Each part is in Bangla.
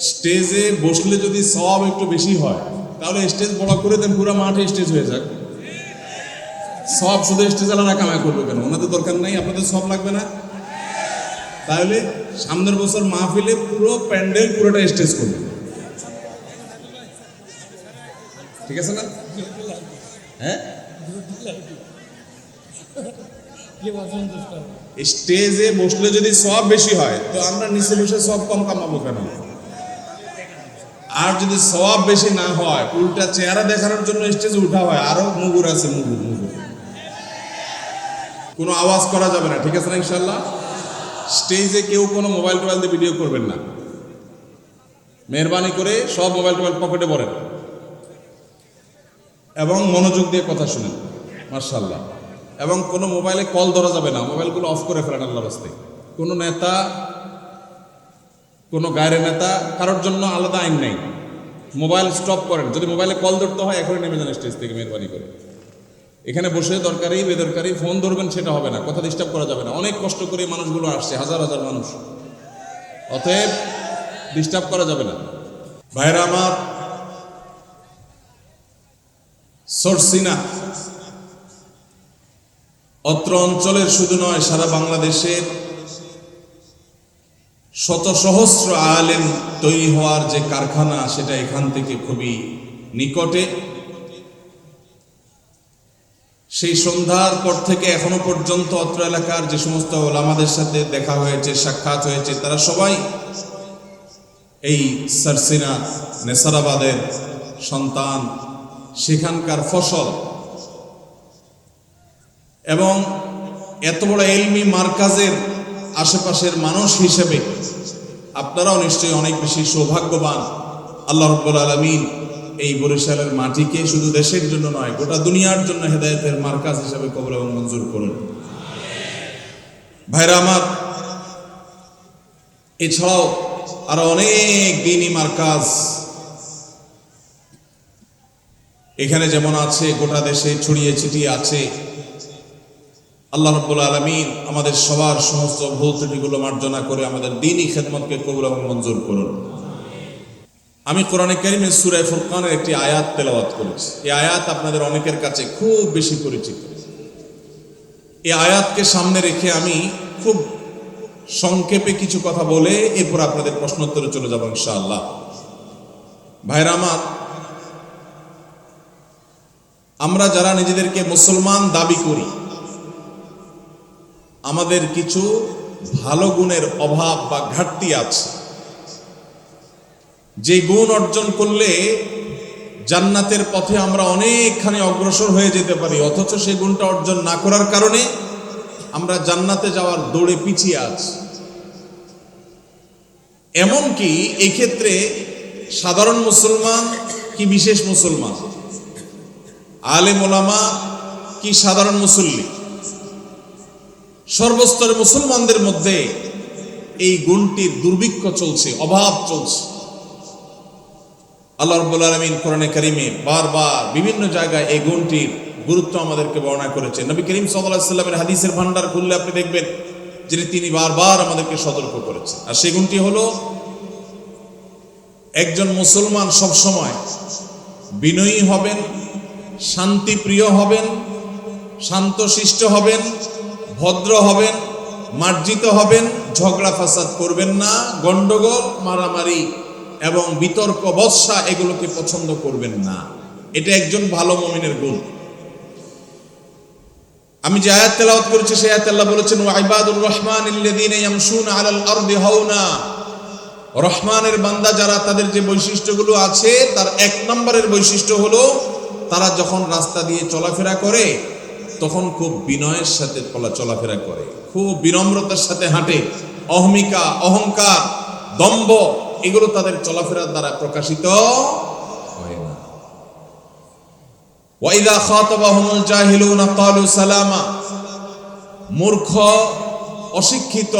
স্টেজে বসলে যদি সওয়াব একটু বেশি হয় তাহলে স্টেজ বড় করে দেন, পুরো মাঠে স্টেজ হয়ে যাক। সব শুধু স্টেজ আলাদা কামাই করবো কেন? ওনাদের দরকার নাই, আপনাদের সব লাগবে না? তাহলে সামনের বছর মাহফিলে পুরো প্যান্ডেল পুরোটা স্টেজ করবে, ঠিক আছে না? হ্যাঁ, স্টেজে বসলে যদি সব বেশি হয় তো আমরা নিচে বসে সব কম কামাবো কেন? আর যদি সওয়াব বেশি না হয়, উল্টা চেহারা দেখানোর জন্য স্টেজে উঠা হয়, আরো মুগুর আছে, মুগুর মুগুর, কোনো আওয়াজ করা যাবে না, ঠিক আছে না? ইনশাল্লাহ স্টেজে কেউ কোনো মোবাইল টোবাইল দিয়ে ভিডিও করবেন না, মেহরবানি করে সব মোবাইল টোবাইল পকেটে ভরেন এবং মনোযোগ দিয়ে কথা শুনেন, মাশাআল্লাহ। এবং কোনো মোবাইলে কল ধরা যাবে না, মোবাইলগুলো অফ করে ফেলেন আল্লাহর রাস্তায়। কোনো নেতা, কোনো গায়ের নেতা, কারোর জন্য আলাদা আইন নেই, মোবাইল স্টপ করেন। যদি মোবাইলে কল ধরতে হয় এখনই নেমে যান স্টেজ থেকে, মেহরবানি করে। এখানে বসে দরকারি বেদরকারি ফোন ধরবেন, সেটা হবে না, কথা ডিস্টার্ব করা যাবে না। অনেক কষ্ট করে মানুষগুলো আসছে, হাজার হাজার মানুষ, অতএব ডিস্টার্ব করা যাবে না। ভাইরা আমার, সরসিনা অত্র অঞ্চলের শুধু নয়, সারা বাংলাদেশের শত সহস্র আলেম তৈরি হওয়ার যে কারখানা, সেটা এখান থেকে খুবই নিকটে। সেই সন্ধ্যার পর থেকে এখনো পর্যন্ত অত্র এলাকার যে সমস্ত ওলামাদের সাথে দেখা হয়েছে, সাক্ষাৎ হয়েছে, তারা সবাই এই সরসিনা নেসারাবাদের সন্তান, সেখানকার ফসল। এবং এত বড় ইলমি মার্কাজের আশেপাশের মানুষ হিসেবে আপনারাও নিশ্চয়ই অনেক বেশি সৌভাগ্যবান। আল্লাহ রাব্বুল আলামিন এই বরিশালের মাটিকে শুধু দেশের জন্য নয়, গোটা দুনিয়ার জন্য হেদায়েতের মার্কাজ হিসেবে কবুল এবং মঞ্জুর করুন। ভাইরা আমার, এছাড়াও আরো অনেক দ্বীনি মার্কাজ এখানে যেমন আছে, গোটা দেশে ছড়িয়ে ছিটিয়ে আছে। আল্লাহ রাব্বুল আলামিন আমাদের সবার সমস্ত ভুল ত্রুটিগুলো মার্জনা করে আমাদের দ্বীনি খেদমতকে কবুল এবং মঞ্জুর করুন। আমি কোরআনে কারীমের সূরা ফুরকানের একটি আয়াত তেলাওয়াত করেছি। এই আয়াত আপনাদের অনেকের কাছে খুব বেশি পরিচিত। এই আয়াতকে সামনে রেখে আমি খুব সংক্ষেপে কিছু কথা বলে এরপর আপনাদের প্রশ্নোত্তরে চলে যাব ইনশাআল্লাহ। ভাইরা আমার, আমরা যারা নিজেদেরকে মুসলমান দাবি করি, আমাদের কিছু ভালো গুণের অভাব বা ঘাটতি আছে, যে গুণ অর্জন করলে জান্নাতের পথে আমরা অনেকখানি অগ্রসর হয়ে যেতে পারি, অথচ সেই গুণটা অর্জন না করার কারণে আমরা জান্নাতে যাওয়ার দৌড়ে পিছিয়ে আছি। এমনকি এক্ষেত্রে সাধারণ মুসলমান কি বিশেষ মুসলমান, আলেম ওলামা কি সাধারণ মুসল্লি, সর্বস্তরের মুসলমানদের মধ্যে এই গুণটির দুর্ভিক্ষ চলছে, অভাব চলছে। আল্লাহ রাব্বুল আলামিন কোরআনে কারীমে বারবার বিভিন্ন জায়গায় এই গুণটির গুরুত্ব আমাদেরকে বর্ণনা করেছেন। নবী করিম সাল্লাল্লাহু আলাইহি ওয়াসাল্লামের হাদিসের ভান্ডার খুললে আপনি দেখবেন যে তিনি বারবার আমাদেরকে সতর্ক করেছেন। আর সেই গুণটি হলো, একজন মুসলমান সবসময় বিনয়ী হবেন, শান্তিপ্রিয় হবেন, শান্তশিষ্ট হবেন, ভদ্র হবেন, মার্জিত হবেন, ঝগড়া ফাসাদ করবেন না, গন্ডগোল মারামারি এবং বিতর্ক বৎসা এগুলোকে পছন্দ করবেন না। এটা একজন ভালো মুমিনের গুণ। আমি যে আয়াত তেলাওয়াত করেছি সেই আয়াতে আল্লাহ বলেছেন, ওয়া ইবাদুর রহমানিল্লাযীনা ইয়ামশুনা আলাল আরদি হাওনা। রহমানের বান্দা যারা, তাদের যে বৈশিষ্ট্যগুলো আছে তার এক নম্বরের বৈশিষ্ট্য হলো, তারা যখন রাস্তা দিয়ে চলাফেরা করে তখন খুব বিনয়ের সাথে চলাফেরা করে, খুব বিনম্রতার সাথে হাঁটে। অহমিকা, অহংকার, দম্ভ এগুলো তাদের চলাফেরার দ্বারা প্রকাশিত হয় না। ওয়া ইযা খাতাবাহুমুল জাহিলুনা ক্বালু সালামা। মূর্খ, অশিক্ষিত,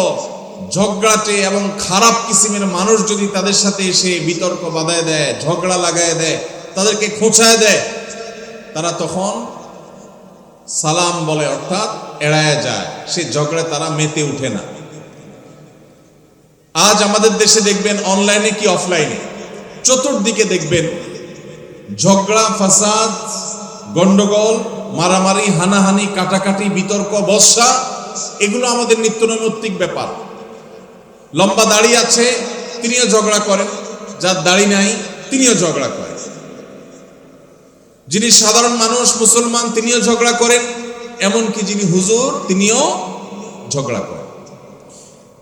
ঝগড়াটে এবং খারাপ কিসিমের মানুষ যদি তাদের সাথে এসে বিতর্ক বাধায় দেয়, ঝগড়া লাগায় দেয়, তাদেরকে খোঁচায় দেয়, তারা তখন সালাম বলে, অর্থাৎ এড়ায় যায়। সে ঝগড়ায় তারা মেতে উঠে না। আজ আমাদের দেশে দেখবেন অনলাইনে কি অফলাইনে চতুর্দিকে দেখবেন ঝগড়া, ফাসাদ, গন্ডগোল, মারামারি, হানাহানি, কাটাকাটি, বিতর্ক, বর্ষা, এগুলো আমাদের নিত্যনৈমিত্তিক ব্যাপার। লম্বা দাড়ি আছে তিনিও ঝগড়া করেন, যার দাড়ি নাই তিনিও ঝগড়া করেন। যিনি সাধারণ মানুষ মুসলমান তিনিও ঝগড়া করেন, এমনকি যিনি হুজুর তিনিও ঝগড়া করেন।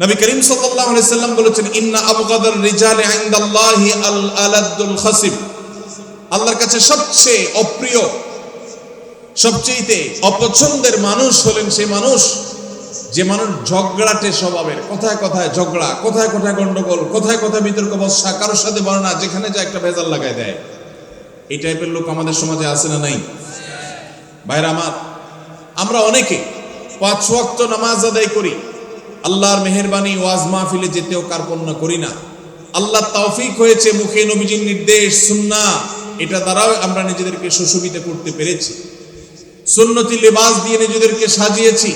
নবী করিম সাল্লাল্লাহু আলাইহি সাল্লাম বলেছেন, ইন্না আবগাদার রিজালি ইনদাল্লাহি আল আলাদুল খাসিব, আল্লাহর কাছে সবচেয়ে অপ্রিয়, সবচেয়ে অপছন্দের মানুষ হলেন সেই মানুষ যে মানুষ ঝগড়াটে স্বভাবের, কথায় কথায় ঝগড়া, কথায় কথায় গন্ডগোল, কথায় কথায় বিতর্ক, বর্ষা, কারোর সাথে বর্ণনা, যেখানে যা একটা ভেজাল লাগায় দেয়। এই টাইপের লোক আমাদের সমাজে আছে না নাই? ভাইরা আমার, আমরা অনেকে 5 ওয়াক্ত নামাজ আদায় করি, আল্লাহর মেহেরবানি ওয়াজ মাহফিলে যেতেও কার্পণ্য করি না। আল্লাহ তৌফিক হয়েছে মুখে নবীজির নির্দেশ সুন্নাহ, এটা দ্বারাও আমরা নিজেদেরকে সুশোভিত করতে পেরেছি। সুন্নতি লেবাস দিয়ে নিজেদেরকে সাজিয়েছি।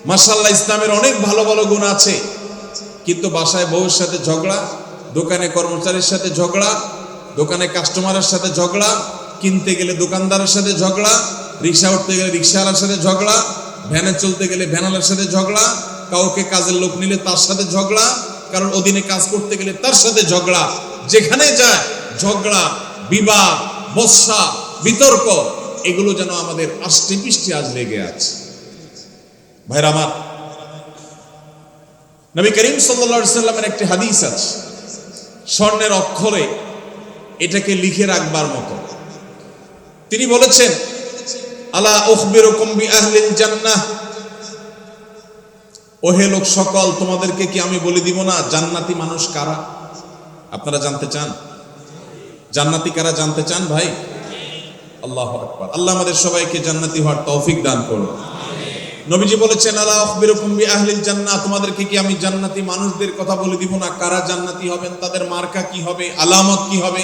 মাশাআল্লাহ, ইসলামের অনেক ভালো ভালো গুণ আছে, কিন্তু বাসায় বউয়ের সাথে ঝগড়া, দোকানে কর্মচারীর সাথে ঝগড়া, দোকানে কাস্টমারের সাথে ঝগড়া, কিনতে গেলে দোকানদারের সাথে ঝগড়া, রিক্সা উঠতে গেলে রিক্সাওয়ালার সাথে ঝগড়া, ভ্যানে চলতে গেলে ভ্যানওয়ালার সাথে ঝগড়া, কাউকে কাজের লোক নিলে তার সাথে ঝগড়া, কারণ অধীনে কাজ করতে গেলে তার সাথে ঝগড়া। যেখানে যায় ঝগড়া, বিবাদ, বর্ষা, বিতর্ক, এগুলো যেন আমাদের আষ্টে পৃষ্ঠে আজ লেগে আছে। ভাইরা আমার, নবী করিম সাল্লাল্লাহু আলাইহি সাল্লামের একটি হাদিস আছে, স্বর্ণের অক্ষরে এটাকে লিখে রাখবার মতো। তিনি বলেছেন, আলা উখবিরুকুম বিআহলিল জান্নাহ, ওহে লোক সকল, তোমাদেরকে কি আমি বলে দিব না জান্নাতি মানুষ কারা? আপনারা জানতে চান জান্নাতি কারা? জানতে চান ভাই? আল্লাহু আকবার। আল্লাহ আমাদের সবাইকে জান্নাতি হওয়ার তৌফিক দান করুন। নবীজি বলেছেন, আলা উখবিরুকুম বিআহলিল জান্নাহ, তোমাদেরকে কি আমি জান্নাতি মানুষদের কথা বলে দিব না? কারা জান্নাতি হবেন, তাদের মার্কা কি হবে, আলামত কি হবে?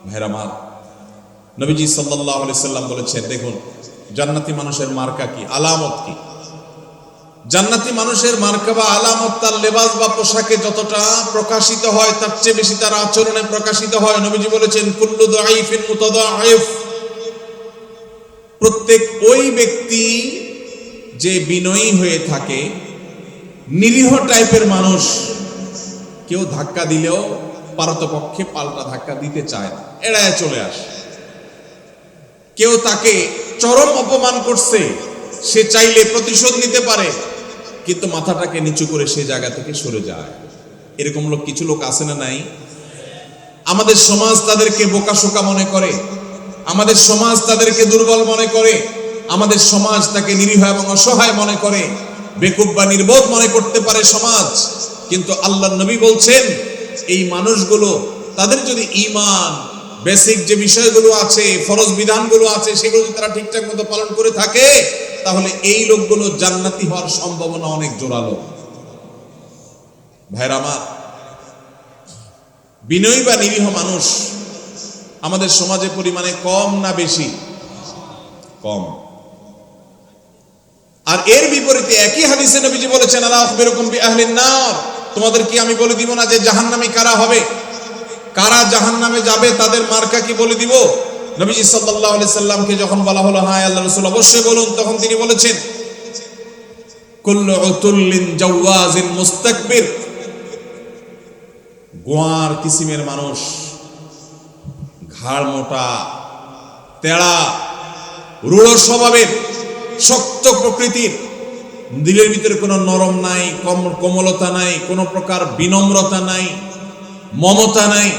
ভাইরা আমার, নবীজি সাল্লাল্লাহু আলাইহি সাল্লাম বলেছেন, দেখুন জান্নাতি মানুষের মার্কা কি, আলামত কি। জান্নাতি মানুষের মার্কা বা আলামত তার লেবাস বা পোশাকে যতটা প্রকাশিত হয়, তার চেয়ে বেশি তার আচরণে প্রকাশিত হয়। নবীজি বলেছেন, কুল্লু দাঈফিন মুতাদাঈফ, প্রত্যেক ওই ব্যক্তি যে বিনয়ী হয়ে থাকে, নিরীহ টাইপের মানুষ, কেউ ধাক্কা দিলেও পারতপক্ষে পাল্টা ধাক্কা দিতে চায় না, এড়ায় চলে আসে। কেউ তাকে চরম অপমান করছে, সে চাইলে প্রতিশোধ নিতে পারে, কিন্তু মাথাটাকে নিচু করে সে জায়গা থেকে সরে যায়। এরকম লোক কিছু লোক আছে না নাই? আমাদের সমাজ তাদেরকে বোকাশোকা মনে করে, আমাদের সমাজ তাদেরকে দুর্বল মনে করে, আমাদের সমাজ তাকে নিরীহ এবং অসহায় মনে করে, বেকুব বা নির্বোধ মনে করতে পারে সমাজ। কিন্তু আল্লাহর নবী বলছেন, এই মানুষগুলো তাদের যদি ঈমান, বেসিক যে বিষয়গুলো আছে, ফরজ বিধানগুলো আছে, সেগুলো যদি তারা ঠিকঠাক মতো পালন করে থাকে, তাহলে এই লোকগুলো জান্নাতি হওয়ার সম্ভাবনা অনেক জোরালো। ভাইরা আমার, বিনয়ী বা নিরীহ মানুষ আমাদের সমাজে পরিমাণে কম না বেশি? কম। আর এর বিপরীতে একই হাদিসে নবীজি বলেছেন, আলা উখবিরুকুম বিআহলিন নার, তোমাদের কি আমি বলে দিব না যে জাহান্নামী কারা হবে, কারা জাহান্নামে যাবে, তাদের মার্কা কি বলে দিব? নবীজি সাল্লাল্লাহু আলাইহি সাল্লামকে যখন বলা হলো, হ্যাঁ আল্লাহর রাসূল অবশ্যই বলুন, তখন তিনি বলেছেন, কুল্লু উতুল্লিন জাওয়াজিন মুস্তাকবির, গোয়ার কিসিমের মানুষ, ঘাড় মোটা, তেড়া, রূঢ় স্বভাবের, শক্ত প্রকৃতির, দিলের ভিতরে কোনো নরম নাই, কোমলতা নাই, কোনো প্রকার বিনম্রতা নাই, মমতা নাই,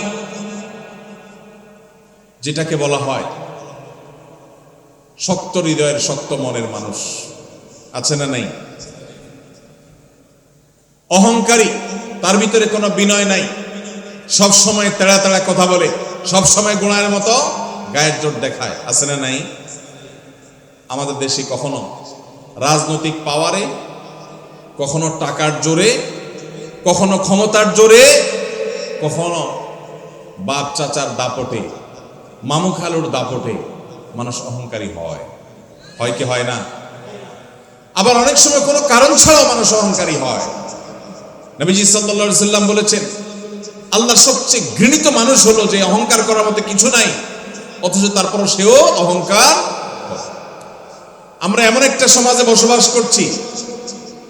যেটাকে বলা হয় শক্ত হৃদয়ের, শক্ত মনের মানুষ আছে না নাই? অহংকারী, তার ভিতরে কোনো বিনয় নাই, সব সময় তেড়া তেড়া কথা বলে, সব সময় গোড়ার মতো গায়ের জোর দেখায়, আছে না নাই? আমাদের দেশে কখনো রাজনৈতিক পাওয়ারে, কখনো টাকার জোরে, কখনো ক্ষমতার জোরে, কখনো বাপ চাচার দাপটে, মামু খালুর দাপটে মানুষ অহংকারী হয়, হয় কি হয় না? আবার অনেক সময় কোনো কারণ ছাড়াও মানুষ অহংকারী হয়। নবীজি সাল্লাল্লাহু আলাইহি সাল্লাম বলেছেন, আল্লাহর সবচেয়ে ঘৃণিত মানুষ হলো যে অহংকার করার মতো কিছু নাই, অথচ তারপরও সেও অহংকার। আমরা এমন একটা সমাজে বসবাস করছি,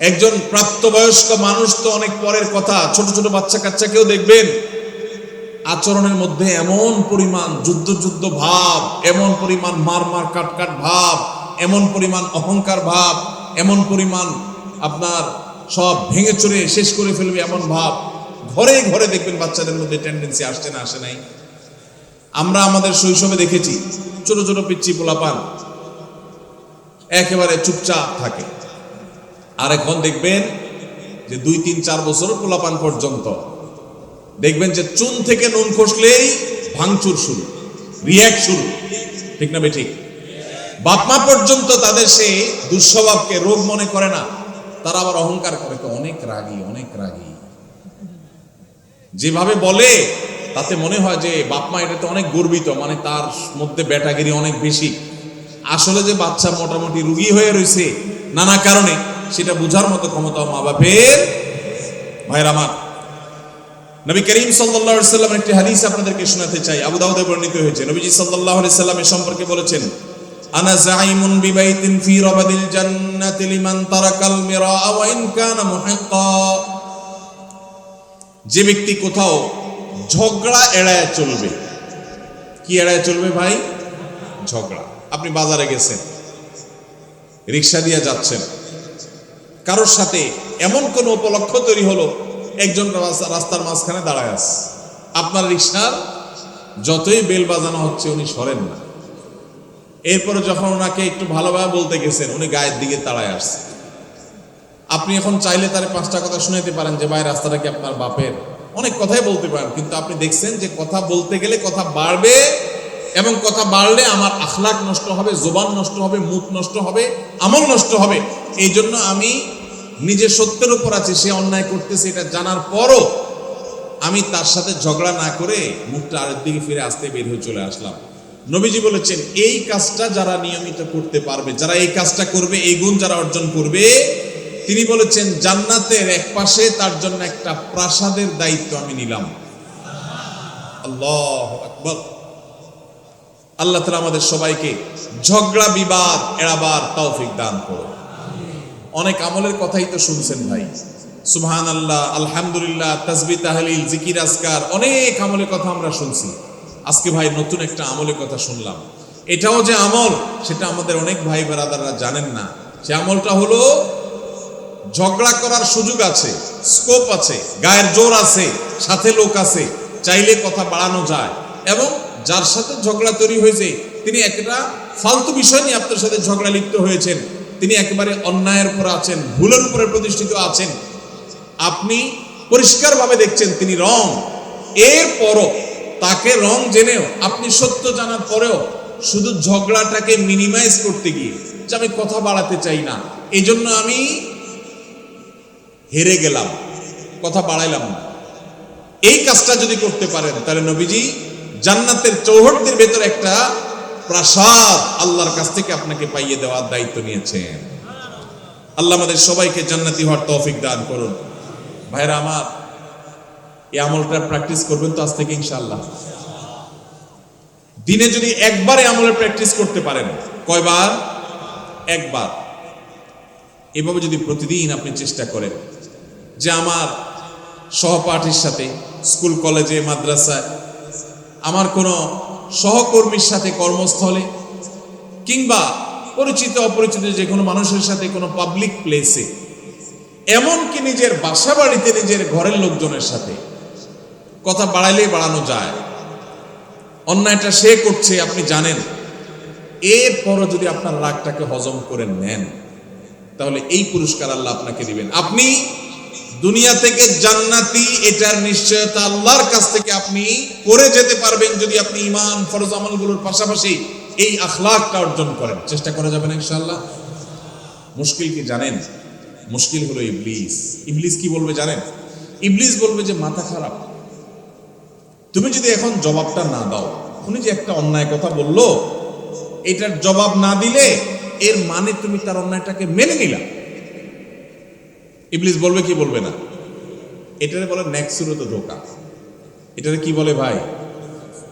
একজন প্রাপ্তবয়স্ক মানুষ তো অনেক পরের কথা, ছোট ছোট বাচ্চা কাচ্চাকেও দেখবেন আচরণের মধ্যে এমন পরিমাণ যুদ্ধ ভাব, এমন পরিমাণ মার কাট ভাব, এমন পরিমাণ অহংকার ভাব, এমন পরিমাণ আপনার সব ভেঙে চুরে শেষ করে ফেলবে এমন ভাব। ঘরে ঘরে দেখবেন বাচ্চাদের মধ্যে টেন্ডেন্সি আসছে না, আসে নাই? আমরা আমাদের শৈশবে দেখেছি ছোট ছোট পিচ্চি পোলাপান একেবারে চুপচাপ থাকে, আর এখন দেখবেন যে 2-3-4 বছর পোলাপান পর্যন্ত দেখবেন যে চুন থেকে নুন খসলেই ভাঙচুর শুরু, রিয়াক্ট শুরু, ঠিক না বেঠিক? বাপমা পর্যন্ত তাদের সেই দুঃস্বভাবকে রোগ মনে করে না, তারা আবার অহংকার করে, অনেক রাগী, অনেক রাগী। যেভাবে বলে তাতে মনে হয় যে বাপমা এটাতে অনেক গর্বিত, মানে তার মধ্যে ব্যাটাগিরি অনেক বেশি। আসলে যে বাচ্চা মোটামুটি রুগী হয়ে রয়েছে নানা কারণে, সেটা বুঝার মতো ক্ষমতা মা বাপের। ভাইরা আমার, নবী করিম সাল্লাল্লাহু আলাইহি সাল্লামের একটি হাদিস আপনাদেরকে শোনাতে চাই, আবু দাউদে বর্ণিত হয়েছে। নবীজি সাল্লাল্লাহু আলাইহি সাল্লামের সম্পর্কে বলেছেন, আনা যাইমুন বিবাইতিন ফি রাবাদিল জান্নাতি লিমান তারাকাল মিরাআ ওয়া ইন কানা মুহিক্কা। যে ব্যক্তি কোথাও ঝগড়া এড়ায় চলবে। কি এড়ায় চলবে ভাই? ঝগড়া। আপনি বাজারে গেছেন, রিক্সা দিয়ে যাচ্ছেন, কারোর সাথে এমন কোন উপলক্ষ তৈরি হলো, একজন রাস্তার মাঝখানে দাঁড়ায় আছে, আপনার রিক্সার যতই বেল বাজানো হচ্ছে উনি সরেন না। এরপরে যখন ওনাকে একটু ভালোভাবে বলতে গেছেন, উনি গায়ের দিকে দাঁড়ায় আসছে। আপনি এখন চাইলে তার 5টা কথা শুনাইতে পারেন যে ভাই রাস্তাটা কি আপনার বাপের, অনেক কথাই বলতে পারেন, কিন্তু আপনি দেখছেন যে কথা বলতে গেলে কথা বাড়বে, এবং কথা বাড়লে আমার আখলাক নষ্ট হবে, জবান নষ্ট হবে, মুখ নষ্ট হবে, আমল নষ্ট হবে। এই জন্য আমি নিজে সত্যের উপর আছি, সে অন্যায় করতেছে এটা জানার পরও আমি তার সাথে ঝগড়া না করে মুখটা আরেক দিকে ফিরে আসতে বের হয়ে চলে আসলাম। নবীজি বলেছেন, এই কাজটা যারা নিয়মিত করতে পারবে, যারা এই কাজটা করবে, এই গুণ যারা অর্জন করবে, তিনি বলেছেন জান্নাতের এক পাশে তার জন্য একটা প্রাসাদের দায়িত্ব আমি নিলাম। আল্লাহু আকবার। আল্লাহ তাআলা আমাদের সবাইকে ঝগড়া বিবাদ এড়াবার তৌফিক দান করুন। অনেক আমলের কথাই তো শুনছেন ভাই, সুবহানাল্লাহ, আলহামদুলিল্লাহ, তাসবিহ, তাহলিল, জিকির, আজকার, অনেক আমলের কথা আমরা শুনছি। আজকে ভাই নতুন একটা আমলের কথা শুনলাম। এটাও যে আমল, সেটা আমাদের অনেক ভাই ব্রাদাররা জানেন না। সে আমলটা হলো ঝগড়া করার সুযোগ আছে, স্কোপ আছে, গায়ের জোর আছে, সাথে লোক আছে, চাইলে কথা বাড়ানো যায়, এবং যার সাথে ঝগড়া তৈরি হয়েছে তিনি একটা ফালতু বিষয় নিয়ে আপনার সাথে ঝগড়া লিপ্ত হয়েছেন, তিনি একেবারে অন্যায়ের উপর আছেন, ভুলের উপরে প্রতিষ্ঠিত আছেন, আপনি পরিষ্কারভাবে দেখছেন তিনি রং, এরপরও তাকে রং জেনেও আপনি সত্য জানার পরেও শুধু ঝগড়াটাকে মিনিমাইজ করতে গিয়ে যে আমি কথা বাড়াতে চাই না, এই জন্য আমি হেরে গেলাম, কথা বাড়াইলাম না, এই কাজটা যদি করতে পারেন তাহলে নবীজি জান্নাতের চৌহদ্দির ভেতর একটা প্রাসাদ আল্লাহর কাছ থেকে আপনাকে পাইয়ে দেওয়ার দায়িত্ব নিয়েছেন। আল্লাহ আমাদের সবাইকে জান্নাতি হওয়ার তৌফিক দান করুন। ভাইরা আমার, এই আমলটা প্র্যাকটিস করবেন তো আজ থেকে ইনশাআল্লাহ। দিনে যদি একবারে আমলের প্র্যাকটিস করতে পারেন, কয়বার? একবার। এভাবে যদি প্রতিদিন আপনি চেষ্টা করেন যে আমার সহপাঠীর সাথে, স্কুল কলেজে মাদ্রাসায়, আমার কোনো সহকর্মীর সাথে কর্মস্থলে, কিংবা পরিচিত অপরিচিত যে কোনো মানুষের সাথে কোনো পাবলিক প্লেসে, এমনকি নিজের বাসা বাড়িতে নিজের ঘরের লোকজনের সাথে কথা বাড়াইলেই বাড়ানো যায়। অন্যায়টা সে করছে আপনি জানেন, এরপরও যদি আপনার রাগটাকে হজম করে নেন তাহলে এই পুরস্কার আল্লাহ আপনাকে দিবেন। আপনি দুনিয়া থেকে জান্নাতি, এটার নিশ্চয়তা আল্লাহর কাছ থেকে আপনি করে যেতে পারবেন যদি আপনি ঈমান, ফরজ আমলগুলোর পাশাপাশি এই আখলাকটা অর্জন করেন। চেষ্টা করা যাবে না ইনশাআল্লাহ। মুশকিল কি জানেন? মুশকিল হলো ইবলিস। ইবলিস কি বলবে জানেন? ইবলিস বলবে যে মাথা খারাপ, তুমি যদি এখন জবাবটা না দাও, উনি যে একটা অন্যায় কথা বললো, এটার জবাব না দিলে এর মানে তুমি তার অন্যায়টাকে মেনে নিলা। ইবলিস বলবে কি বলবে না? এটারে বলে নেক্সুরত ধোকা। এটারে কি বলে ভাই?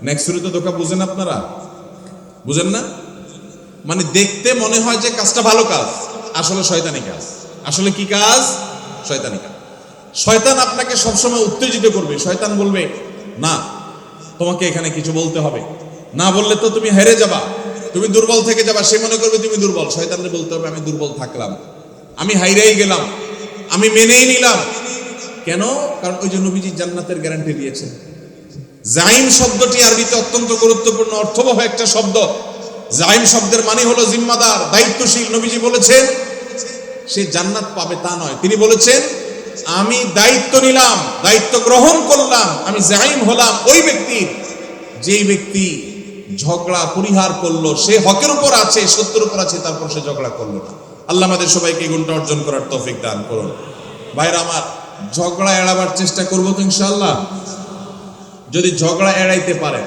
নেক্সুরত ধোকা। বুঝেন আপনারা? বুঝেন না? মানে দেখতে মনে হয় যে কাজটা ভালো কাজ, আসলে শয়তানি কাজ। আসলে কি কাজ? শয়তানি কাজ। শয়তান আপনাকে সবসময় উত্তেজিত করবে। শয়তান বলবে না, তোমাকে এখানে কিছু বলতে হবে, না বললে তো তুমি হেরে যাবা, তুমি দুর্বল থেকে যাবা। সে মনে করবে তুমি দুর্বল। শয়তানকে বলতে হবে আমি দুর্বল থাকলাম, আমি হাইরাই গেলাম, আমি মেনেই নিলাম। কেন? কারণ ওই যে নবীজি জান্নাতের গ্যারান্টি দিয়েছেন। জাইম শব্দটি আরবিতে অত্যন্ত গুরুত্বপূর্ণ অর্থবহ একটা শব্দ। জাইম শব্দের মানে হলো জিম্মাদার, দায়িত্বশীল। নবীজি বলেছেন সে জান্নাত পাবে তা নয়, তিনি বলেছেন আমি দায়িত্ব নিলাম, দায়িত্ব গ্রহণ করলাম, আমি জাইম হলাম ওই ব্যক্তির যেই ব্যক্তি ঝগড়া পরিহার করলো, সে হকের উপর আছে, সত্যের উপর আছে, তারপর সে ঝগড়া করলো না। আল্লাহ আমাদের সবাইকে এই গুণটা অর্জন করার তৌফিক দান করুন। ভাইরা আমার, ঝগড়া এড়াবার চেষ্টা করবো তো ইনশাআল্লাহ। যদি ঝগড়া এড়াইতে পারে,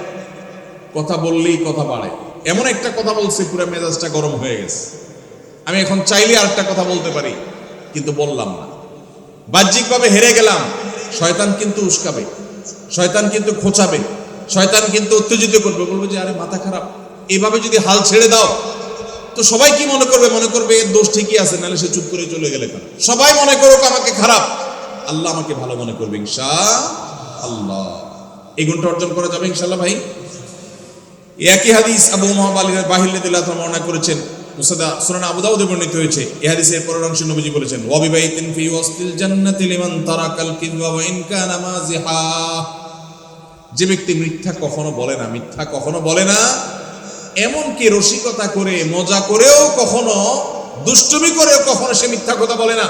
কথা বললেই কথা বাড়ে। এমন একটা কথা বলছে পুরো মেজাজটা গরম হয়ে গেছে, আমি এখন চাইলে আরেকটা কথা বলতে পারি কিন্তু বললাম না, বাহ্যিকভাবে হেরে গেলাম। শয়তান কিন্তু উস্কাবে, শয়তান কিন্তু খোঁচাবে, শয়তান কিন্তু উত্তেজিত করবে, বলবে যে আরে মাথা খারাপ, এভাবে যদি হাল ছেড়ে দাও তো সবাই কি মনে করবে? মনে করবে এর দোষ ঠিকই আছে, নাহলে সে চুপ করে চলে গেলে কেন? সবাই মনে করুক আমাকে খারাপ, আল্লাহ আমাকে ভালো মনে করবে ইনশাআল্লাহ। এই গুণটা অর্জন করা যাবে ইনশাআল্লাহ ভাই। একই হাদিস আবু উমামা বাহিল্লাহ বর্ণনা করেছেন, মুসনাদ সুনান আবু দাউদে বর্ণিত হয়েছে। এই হাদিসের পরের অংশে নবীজি বলেছেন ওয়া বিবাইতিন ফি ওয়াসতিল জান্নাতি লিমান তারাকাল কিযবা ওয়া ইন কানা মাযিহা। যে ব্যক্তি মিথ্যা কখনো বলে না, মিথ্যা কখনো বলে না, এমনকি রসিকতা করে মজা করেও কখনো, দুষ্টুমি করেও কখনো সে মিথ্যা কথা বলে না।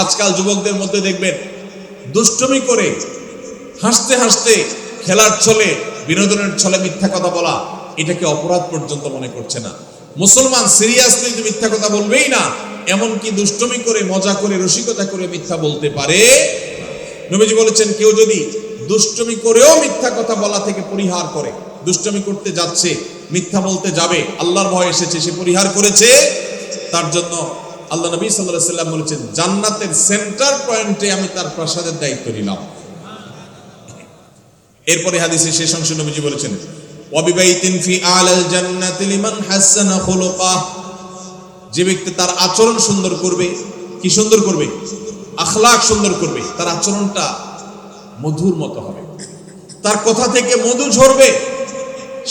আজকাল যুবকদের মধ্যে দেখবেন দুষ্টুমি করে হাসতে হাসতে, খেলার ছলে, বিনোদনের ছলে মিথ্যা কথা বলা, এটাকে অপরাধ পর্যন্ত মনে করছে না। মুসলমান সিরিয়াসলি মিথ্যা কথা বলবেই না, এমনকি দুষ্টুমি করে, মজা করে, রসিকতা করে মিথ্যা বলতে পারে। নবীজি বলেছেন কেউ যদি দুষ্টুমি করেও মিথ্যা কথা বলা থেকে পরিহার করে, দুষ্টুমি করতে যাচ্ছে, মিথ্যা বলতে যাবে, আল্লাহর ভয় এসেছে, সে পরিহার করেছে, তার জন্য আল্লাহ নবী সাল্লাল্লাহু আলাইহি ওয়াসাল্লাম বলেছেন জান্নাতের সেন্টার পয়েন্টে আমি তার প্রাসাদের দায়িত্ব নিলাম। এরপরে হাদিসের শেষ অংশে নবীজি বলেছেন ওয়া বিবাইতিন ফি আলাল জান্নাতি লিমান হাসানা খুলুকাহ। যে ব্যক্তি তার আচরণ সুন্দর করবে, কি সুন্দর করবে? আখলাক সুন্দর করবে, তার আচরণটা মধুর মতো হবে, তার কথা থেকে মধু ঝরবে,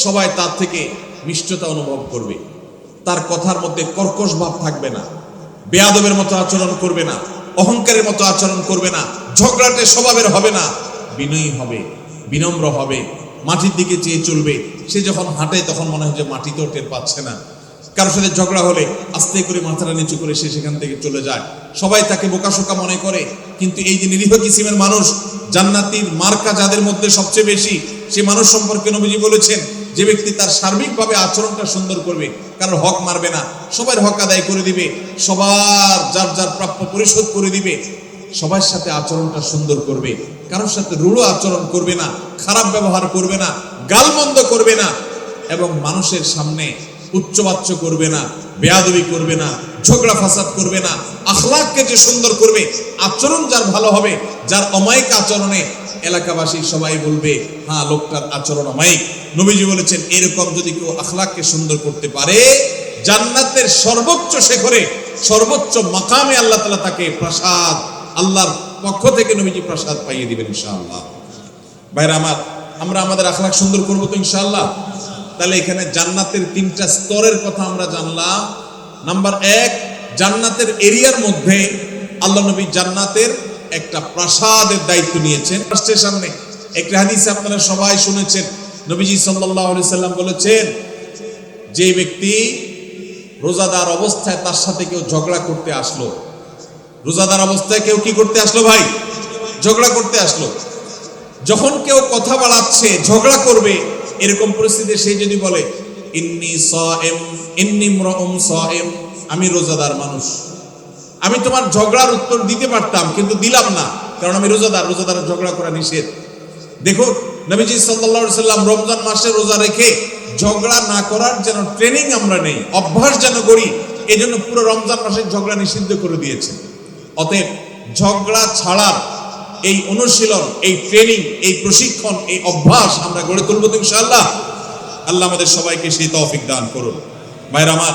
সবাই তার থেকে মিষ্টতা অনুভব করবে, তার কথার মধ্যে কর্কশ ভাব থাকবে না, বেয়াদবের মতো আচরণ করবে না, অহংকারের মতো আচরণ করবে না, ঝগড়াটে স্বভাবের হবে না, বিনয়ী হবে, বিনম্র হবে, মাটির দিকে চেয়ে চলবে। সে যখন হাঁটে তখন মনে হয় যে মাটিতেও টের পাচ্ছে না। কারোর সাথে ঝগড়া হলে আস্তে করে মাথাটা নিচু করে সে সেখান থেকে চলে যায়। সবাই তাকে বোকাশোকা মনে করে, কিন্তু এই যে নিরীহ কিসিমের মানুষ, জান্নাতীর মার্কা যাদের মধ্যে সবচেয়ে বেশি, সে মানুষ সম্পর্কে নবীজি বলেছেন যে ব্যক্তি তার সার্বিকভাবে আচরণটা সুন্দর করবে, কারোর হক মারবে না, সবার হক আদায় করে দিবে, সবার যার যার প্রাপ্য পরিশোধ করে দিবে, সবার সাথে আচরণটা সুন্দর করবে, কারোর সাথে রূঢ় আচরণ করবে না, খারাপ ব্যবহার করবে না, গালমন্দ করবে না, এবং মানুষের সামনে উচ্চবাচ্য করবে না, বেয়াদবি করবে না, ঝগড়া ফাসাদ করবে না। আখলাককে যে সুন্দর করবে, আচরণ যার ভালো হবে, যার অমায়িক আচরণে এলাকাবাসী সবাই বলবে হ্যাঁ লোকটার আচরণ অমায়িক। নবীজি বলেছেন এরকম যদি কেউ আখলাককে সুন্দর করতে পারে, জান্নাতের সর্বোচ্চ শিখরে, সর্বোচ্চ মাকামে আল্লাহ তাআলা তাকে প্রাসাদ, আল্লাহর পক্ষ থেকে নবীজি প্রাসাদ পাইয়ে দিবেন ইনশাআল্লাহ। ভাইরা আমার, আমরা আমাদের আখলাক সুন্দর করবো তো ইনশাআল্লাহ। তাহলে এখানে জান্নাতের তিনটা স্তরের কথা আমরা জানলাম। নাম্বার 1, জান্নাতের এরিয়ার মধ্যে আল্লাহ নবী জান্নাতের একটা প্রাসাদের দায়িত্ব নিয়েছেন। রাষ্ট্রের সামনে একটা হাদিসে আপনারা সবাই শুনেছেন, নবীজি সাল্লাল্লাহু আলাইহি সাল্লাম বলেছেন যে ব্যক্তি রোজাদার অবস্থায় তার সাথে কেউ ঝগড়া করতে আসলো, রোজাদার অবস্থায় কেউ কি করতে আসলো ভাই? ঝগড়া করতে আসলো। যখন কেউ কথা বাড়াচ্ছে, ঝগড়া করবে, এরকম পরিস্থিতিতে সে যদি বলে ইন্নী সায়েম, ইন্নী ইমরাউন সায়েম, আমি রোজাদার মানুষ, আমি তোমার ঝগড়ার উত্তর দিতে পারতাম কিন্তু দিলাম না, কারণ আমি রোজাদার, রোজাদার ঝগড়া করা নিষেধ। দেখো নবীজি সাল্লাল্লাহু আলাইহি সাল্লাম রমজান মাসে রোজা রেখে ঝগড়া না করার যেন ট্রেনিং আমরা নেই, অভ্যাস যেন করি, এজন্য পুরো রমজান মাসে ঝগড়া নিষিদ্ধ করে দিয়েছেন। অতএব ঝগড়া ছাড়ার এই অনুশীলন, এই ট্রেনিং, এই প্রশিক্ষণ, এই অভ্যাস আমরা গড়ে তুলবো তো ইনশাআল্লাহ। আল্লাহ আমাদের সবাইকে সেই তৌফিক দান করুন। ভাইরা আমার,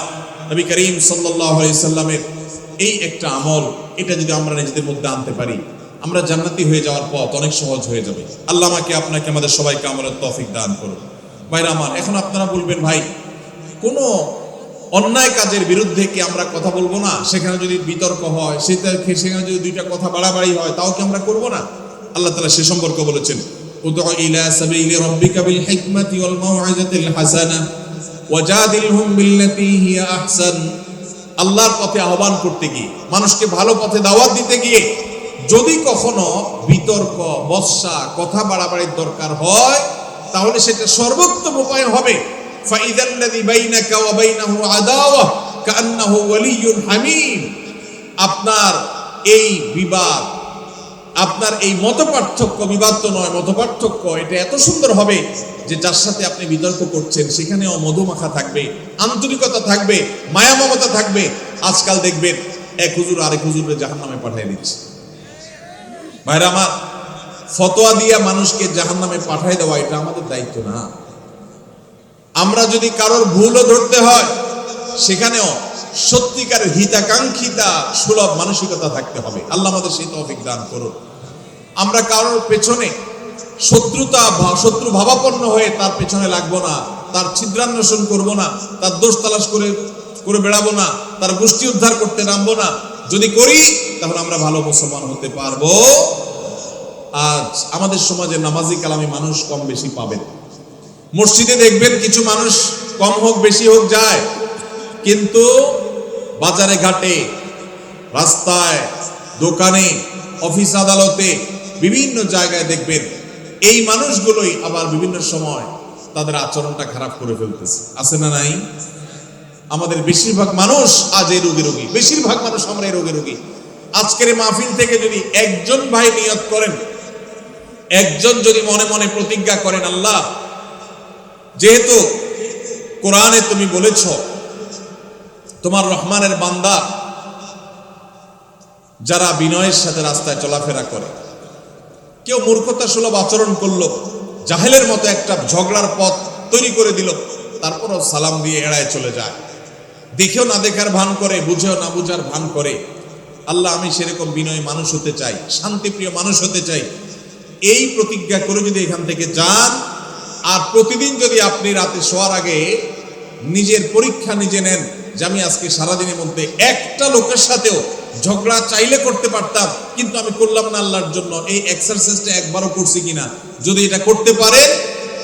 নবী করিম সাল্লাল্লাহু আলাইহি সাল্লামের এই একটা আমল, এটা যদি আমরা নিজেদের মধ্যে আনতে পারি, আমরা জান্নাতি হয়ে যাওয়ার পথ অনেক সহজ হয়ে যাবে। আল্লাহ আমাকে আপনাকে আমাদের সবাইকে আমলের তৌফিক দান করুন। ভাইরা আমার, এখন আপনারা বলবেন, ভাই কোনো অন্যায় কাজের বিরুদ্ধে কি আমরা কথা বলবো না? সেখানে যদি বিতর্ক হয়, সেখানে যদি দুইটা কথা বাড়াবাড়ি হয়, তাও কি আমরা করবো না? আল্লাহ তাআলা সে সম্পর্কে বলেছেন, উদউ ইলা সাবিলি রাব্বিকা বিল হিকমাতি ওয়াল মাউইজাতিল হাসানা ওয়াজাদিলহুম বিল্লাতী হিয়া আহসান। আল্লাহর পথে আহ্বান করতে গিয়ে, মানুষকে ভালো পথে দাওয়াত দিতে গিয়ে যদি কখনো বিতর্ক, বর্ষা, কথা বাড়াবাড়ির দরকার হয়, তাহলে সেটা সর্বোত্তম উপায় হবে ফাইদাল্লাযী বাইনাকা ওয়া বাইনাহু আদাওয়া কাআন্নাহু ওয়ালিয়্যুন হামীম। আপনার এই বিবাদ, আপনার এই মতপার্থক্য, বিবাদ তো নয়, মতপার্থক্য, এটা এত সুন্দর হবে যে যার সাথে আপনি বিতর্ক করছেন সেখানেও মধুমাখা থাকবে, আন্তরিকতা থাকবে, মায়া মমতা থাকবে। আজকাল দেখবেন এক হুজুর আরেক হুজুরের জাহান্নামে পাঠিয়ে দিচ্ছে। ভাইরা আমার, ফতোয়া দিয়া মানুষকে জাহান্নামে পাঠিয়ে দেওয়া এটা আমাদের দায়িত্ব না। আমরা যদি কারোর ভুলও ধরতে হয়, সেখানেও সত্যিকার হিতাকাঙ্ক্ষিতা সুলভ মানসিকতা থাকতে হবে। আল্লাহ আমাদের সেই তৌফিক দান করুন। আমরা কারোর পেছনে শত্রু ভাবাপন্ন হয়ে তার পেছনে লাগবো না, তার ছিদ্রান্বেষণ করবো না, তার দোষ তালাশ করে বেড়াবো না, তার গোষ্ঠী উদ্ধার করতে নামবো না। যদি করি তাহলে আমরা ভালো মুসলমান হতে পারবো। আজ আমাদের সমাজে নামাজি কালামি মানুষ কম বেশি পাবেন। মসজিদে দেখবেন কিছু মানুষ কম হোক বেশি হোক যায়, কিন্তু বাজারে ঘাটে, রাস্তায়, দোকানে, অফিস আদালতে, বিভিন্ন জায়গায় দেখবেন এই মানুষগুলোই আবার বিভিন্ন সময় তাদের আচরণটা খারাপ করে ফেলতেছে। আছে না নাই? আমাদের বেশিরভাগ মানুষ আজ এই রোগী, বেশিরভাগ মানুষ আমরা এই রোগী। আজকের এই মাহফিল থেকে যদি একজন ভাই নিয়ত করেন, একজন যদি মনে মনে প্রতিজ্ঞা করেন, আল্লাহ যেহেতু কোরআনে তুমি বলেছ তোমার রহমানের বান্দা যারা বিনয়ের সাথে রাস্তায় চলাফেরা করে, কেউ মূর্খতা সুলভ আচরণ করলো, জাহেলের মতো একটা ঝগড়ার পথ তৈরি করে দিল, তারপরও সালাম দিয়ে এড়ায় চলে যায়, দেখেও না দেখার ভান করে, বুঝেও না বুঝার ভান করে। আল্লাহ আমি সেরকম বিনয় মানুষ হতে চাই, শান্তিপ্রিয় মানুষ হতে চাই। এই প্রতিজ্ঞা করে যদি এখান থেকে যান, আর প্রতিদিন যদি আপনি রাতে শোয়ার আগে নিজের পরীক্ষা নিজে নেন যে আমি আজকে সারাদিনের মধ্যে একটা লোকের সাথেও ঝগড়া চাইলে করতে পারতাম, কিন্তু আমি করলাম না আল্লাহর জন্য, এই এক্সারসাইজটা একবারও করছি কিনা, যদি এটা করতে পারে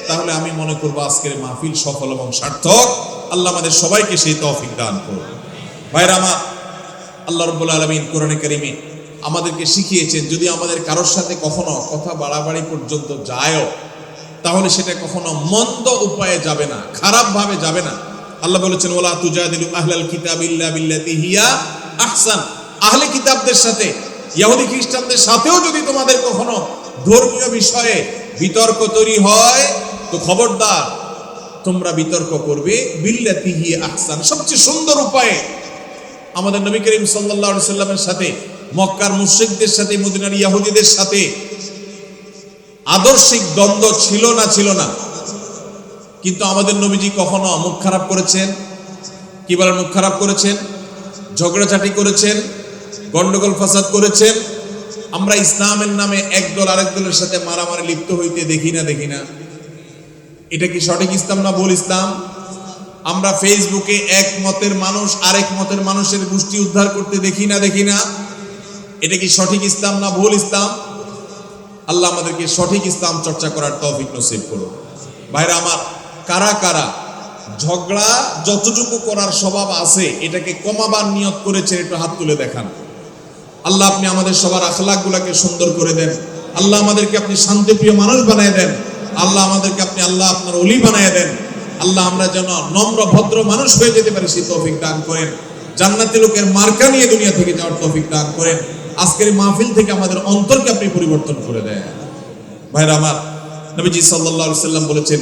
তাহলে আমি মনে করবো আজকের মাহফিল সফল এবং সার্থক। আল্লাহ আমাদের সবাইকে সেই তৌফিক দান করুন। ভাইরা আমার, আল্লাহ রাব্বুল আলামিন কোরআনে কারীমে আমাদেরকে শিখিয়েছেন, যদি আমাদের কারোর সাথে কখনো কথা বাড়াবাড়ি পর্যন্ত যায়ও, তাহলে সেটা কখনো মন্দ উপায়ে যাবে না, খারাপ ভাবে যাবে না। আল্লাহ বলেছেন, ওয়ালা তুজাদিলু আহলাল কিতাবি ইল্লা বিল্লাতি হিয়া আহসান। আহলে কিতাবদের সাথে, ইহুদি খ্রিস্টানদের সাথেও যদি তোমাদের কখনো ধর্মীয় বিষয়ে বিতর্ক তৈরি হয়, তো খবরদার তোমরা বিতর্ক করবে বিল্লাতি হিয়া আহসান, সবচেয়ে সুন্দর উপায়ে। আমাদের নবী করিম সাল্লাল্লাহু আলাইহি সাল্লামের সাথে মক্কার মুশরিকদের সাথে, মদিনার ইহুদিদের সাথে আদর্শিক দ্বন্দ্ব ছিল না, কিন্তু আমাদের নবীজি কখনো মুখ খারাপ করেছেন? কি বলেন? মুখ খারাপ করেছেন, ঝগড়াঝাটি করেছেন, গন্ডগোল ফাসাদ করেছেন। আমরা ইসলামের নামে একদল আরেক দলের সাথে মারামারি লিপ্ত হইতে দেখি না। এটা কি সঠিক ইসলাম না ভুল ইসলাম? আমরা ফেসবুকে এক মতের মানুষ আরেক মতের মানুষের গোষ্ঠী উদ্ধার করতে দেখি না। এটা কি সঠিক ইসলাম না ভুল ইসলাম? আল্লাহ আমাদেরকে সঠিক ইসলাম চর্চা করার তৌফিক নসিব করুন। ভাইরা আমার, কারা কারা ঝগড়া যতটুকু করার স্বভাব আছে এটাকে কমাবার নিয়ত করেছেন, একটু হাত তুলে দেখান। আল্লাহ আপনি আমাদের সবার আখলাকগুলোকে সুন্দর করে দেন। আল্লাহ আমাদেরকে আপনি শান্তিপ্রিয় মানুষ বানিয়ে দেন। আল্লাহ আমাদেরকে আপনি আল্লাহ আপনার ওলি বানিয়ে দেন। আল্লাহ আমরা যেন নম্র ভদ্র মানুষ হয়ে যেতে পারি সেই তৌফিক দান করেন। জান্নাতি লোকের মার্কা নিয়ে দুনিয়া থেকে যাওয়ার তৌফিক দান করেন। আজকের মাহফিল থেকে আমাদের অন্তরকে আপনি পরিবর্তন করে দেন। ভাইরা আমার, নবীজি সাল্লাল্লাহু আলাইহি সাল্লাম বলেছেন,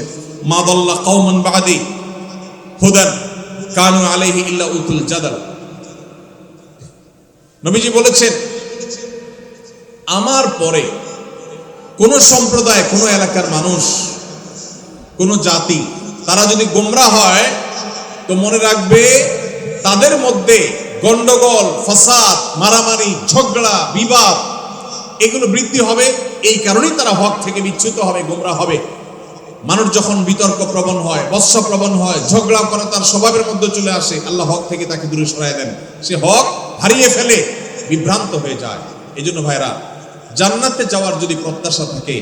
মা দাল্লা কওমান বাদি হুদান কানু আলাইহি ইল্লা উতুল জাদাল। নবীজি বলেছেন, আমার পরে কোন সম্প্রদায়, কোন এলাকার মানুষ, কোন জাতি তারা যদি গোমরা হয়, তো মনে রাখবে তাদের মধ্যে গন্ডগোল, ফাসাদ, মারামারি, ঝগড়া, বিবাদ এগুলো বৃদ্ধি হবে। এই কারণেই তারা হক থেকে বিচ্যুত হবে, গোমরা হবে। মানুষ যখন বিতর্ক প্রবণ হয়, বৎসা প্রবণ হয়, ঝগড়া করা তার স্বভাবের মধ্যে চলে আসে, আল্লাহ হক থেকে তাকে দূরে সরায় দেন, সে হক হারিয়ে ফেলে, বিভ্রান্ত হয়ে যায়। এই জন্য ভাইরা, জান্নাতে যাওয়ার যদি প্রত্যাশা থাকে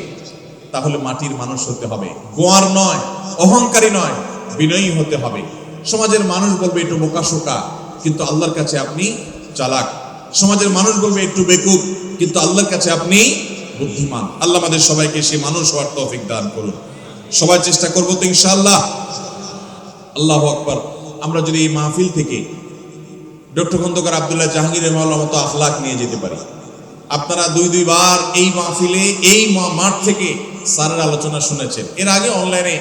তাহলে মাটির মানুষ হতে হবে, গোয়ার নয়, অহংকারী নয়, বিনয়ী হতে হবে। সমাজের মানুষ বলবে একটু বোকাশোকা, কিন্তু আল্লাহর কাছে আপনি চালাক। সমাজের মানুষ বলবে একটু বেকুব, কিন্তু আল্লাহর কাছে আপনি বুদ্ধিমান। আল্লাহ আমাদের সবাইকে সেই মানুষ হওয়ার তৌফিক দান করুন। সবাই চেষ্টা করবো তো ইনশাআল্লাহ। আল্লাহু আকবার। আমরা যদি এই মাহফিল থেকে ডক্টর খন্দকার আব্দুল্লাহ জাহাঙ্গীরের মতো আখলাক নিয়ে যেতে পারি। আপনারা দুইবার এই মাহফিলে, এই মাঠ থেকে স্যারের আলোচনা শুনেছেন, এর আগে অনলাইনে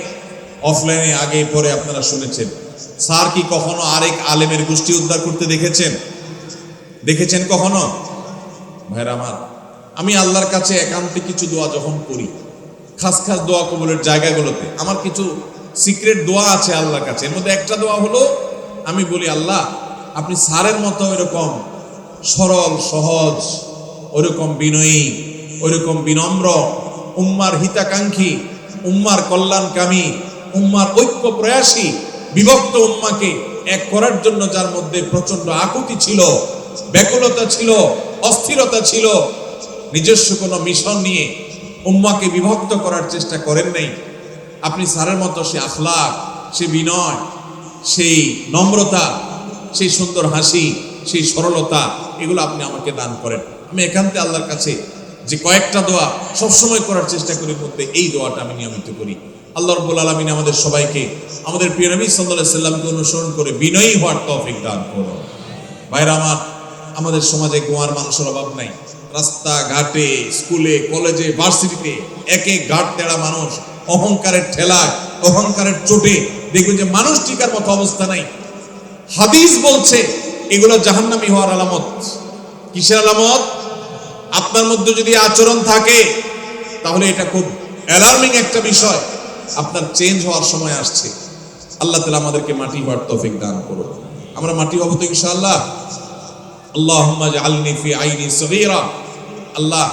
অফলাইনে আগে পরে আপনারা শুনেছেন। স্যার কি কখনো আরেক আলেমের গোষ্ঠী উদ্ধার করতে দেখেছেন কখনো? ভাইরা আমার, আমি আল্লাহর কাছে একান্তে কিছু দোয়া যখন করি, খাস খাস দোয়া কবুলের জায়গাগুলোতে আমার কিছু সিক্রেট দোয়া আছে আল্লাহর কাছে। এর মধ্যে একটা দোয়া হলো, আমি বলি আল্লাহ আপনি স্যারের মতো এরকম সরল সহজ, ওইরকম বিনয়ী, ওইরকম বিনম্র, উম্মার হিতাকাঙ্ক্ষী, উম্মার কল্যাণকামী, উম্মার ঐক্য প্রয়াসী, বিভক্ত উম্মাকে এক করার জন্য যার মধ্যে প্রচন্ড আকুতি ছিল, ব্যাকুলতা ছিল, অস্থিরতা ছিল, নিজস্ব কোনো মিশন নিয়ে উম্মাকে বিভক্ত করার চেষ্টা করেন নাই। আপনি স্যারের মতো সে আখলাক, সে বিনয়, সেই নম্রতা, সেই সুন্দর হাসি, সেই সরলতা, এগুলো আপনি আমাকে দান করেন। আমি একান্তে আল্লাহর কাছে যে কয়েকটা দোয়া সবসময় করার চেষ্টা করি, মধ্যে এই দোয়াটা আমি নিয়মিত করি। আল্লাহ রাব্বুল আলামিন আমাদের সবাইকে আমাদের প্রিয় নবী সাল্লাল্লাহু আলাইহি সাল্লামকে অনুসরণ করে বিনয়ী হওয়ার তৌফিক দান করুন। ভাইরা আমার, আমাদের সমাজে গোয়ার মানুষের অভাব নাই। রাস্তা ঘাটে, স্কুলে, কলেজে, ভার্সিটিতে এক এক ঘাট তেড়া মানুষ, অহংকারের ঠেলায়, অহংকারের চোটে দেখবেন যে মানুষ টিকার মতো অবস্থা নাই। হাদিস বলছে এগুলো জাহান্নামী হওয়ার আলামত। কিসের আলামত? আপনার মধ্যে যদি আচরণ থাকে তাহলে এটা খুব অ্যালার্মিং একটা বিষয়, আপনার চেঞ্জ হওয়ার সময় আসছে। আল্লাহ তাআলা আমাদেরকে মাটি হওয়ার তৌফিক দান করুন। আমরা মাটি হব তো ইনশাআল্লাহ। আল্লাহুম্মা জাআলনি ফি আইনি সগীরা। আল্লাহ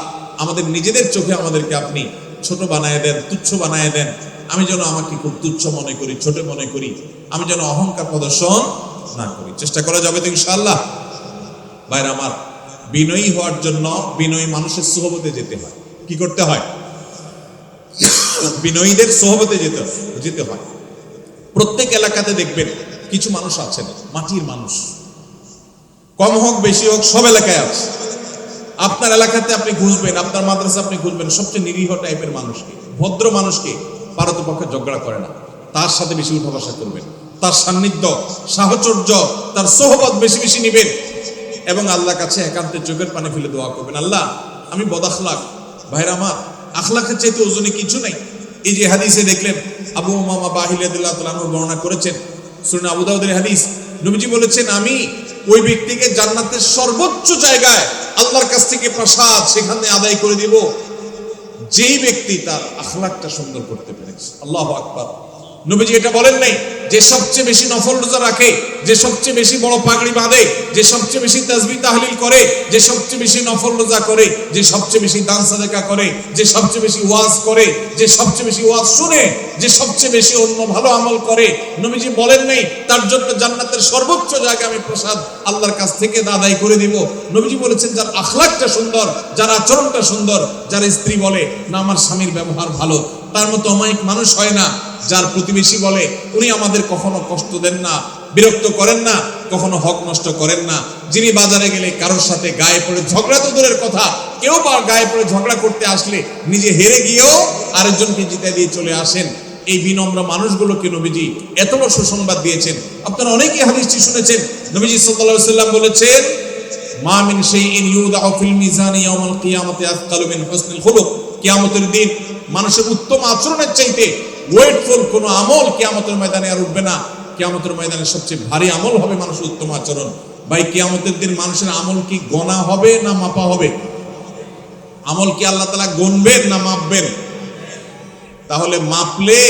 আমাদের নিজেদের চোখে আমাদেরকে আপনি ছোট বানায় দেন, তুচ্ছ বানায় দেন। আমি যেন আমাকে খুব তুচ্ছ মনে করি, ছোট মনে করি, আমি যেন অহংকার প্রদর্শন না করি। চেষ্টা করা যাবে তো ইনশাআল্লাহ। ভাইরা আমার, বিনয়ী হওয়ার জন্য বিনয়ী মানুষের সোহবতে যেতে হয়। কি করতে হয়? বিনয়ীদের সোহবতে যেতে হয়। প্রত্যেক এলাকাতে দেখবেন কিছু মানুষ আছেন মাটির মানুষ, কম হোক বেশি হোক সব এলাকায় আছে। আপনার এলাকাতে আপনি খুঁজবেন, আপনার মাদ্রাসা আপনি খুঁজবেন, সবচেয়ে নিরীহ টাইপের মানুষকে, ভদ্র মানুষকে, পারতপক্ষে ঝগড়া করে না, তার সাথে বেশি উঠা বসা করবেন, তার সান্নিধ্য, সাহচর্য, তার সোহবত বেশি বেশি নিবেন এবং আল্লাহর কাছে একান্তে চোখের পানি ফেলে দোয়া করবেন, আল্লাহ আমি বদাখলাক। ভাইরা আমার, আখলাকের চাইতে ওজনে কিছু নাই। এই যে হাদিসে দেখলেন, আবু উমামা বাহিল রাদিয়াল্লাহু তাআলা আনহু বর্ণনা করেছেন, সুনান আবু দাউদের হাদিস, নবীজি বলেছেন আমি ওই ব্যক্তিকে জান্নাতের সর্বোচ্চ জায়গায় আল্লাহর কাছ থেকে প্রসাদ সেখানে আদায় করে দিব যেই ব্যক্তি তার আখলাকটা সুন্দর করতে পেরেছে। আল্লাহু আকবার। নবীজি এটা বলেন নাই যে সবচেয়ে বেশি নফল রোজা রাখে, যে সবচেয়ে বেশি বড় পাগড়ি বাঁধে, যে সবচেয়ে বেশি তাসবিহ তাহলিল করে, যে সবচেয়ে বেশি নফল রোজা করে, যে সবচেয়ে বেশি দান সাদাকা করে, যে সবচেয়ে বেশি ওয়াজ করে, যে সবচেয়ে বেশি ওয়াজ শুনে, যে সবচেয়ে বেশি অন্য ভালো আমল করে। নবীজি বলেন নাই তার জন্য জান্নাতের সর্বোচ্চ জায়গায় আমি প্রসাদ আল্লাহর কাছ থেকে আদায় করে দিব। নবীজি বলেছেন যার আখলাকটা সুন্দর, যার আচরণটা সুন্দর, যার স্ত্রী বলে না আমার স্বামীর ব্যবহার ভালো, তার মতো অমায়িক মানুষ হয় না। যার প্রতিবেশী বলে উনি আমাদের কখনো কষ্ট দেন না, বিরক্ত করেন না, কখনো হক নষ্ট করেন না। যিনি বাজারে গেলে কারোর সাথে গায়ে পড়ে ঝগড়া তো দূরের কথা, কেউ বা গায়ে পড়ে ঝগড়া করতে আসলে নিজে হেরে গিয়েও আরেকজনকে জিতে দিয়ে চলে আসেন। এই বিনম্র মানুষগুলোকে নবীজি এত বড় সুসংবাদ দিয়েছেন। আপনারা অনেকেই হাদিসটি শুনেছেন। নবীজি সাল্লাল্লাহু আলাইহি ওয়াসাল্লাম বলেছেন, মা মিন শাইইন ইউদাউ ফিল মিজানি ইয়াউমাল কিয়ামতি আসকালু মিন হুসনিল খুলুক। কিয়ামতের দিন মানুষের উত্তম আচরণের চাইতে ওয়েটফুল কোন আমল কিয়ামতের ময়দানে আর উঠবে না। কিয়ামতের ময়দানে সবচেয়ে ভারী আমল হবে মানুষের উত্তম আচরণ। ভাই, কিয়ামতের দিন মানুষের আমল কি গণা হবে না মাপা হবে? আমল কি আল্লাহ তাআলা গুনবেন না মাপবেন? তাহলে মাপলে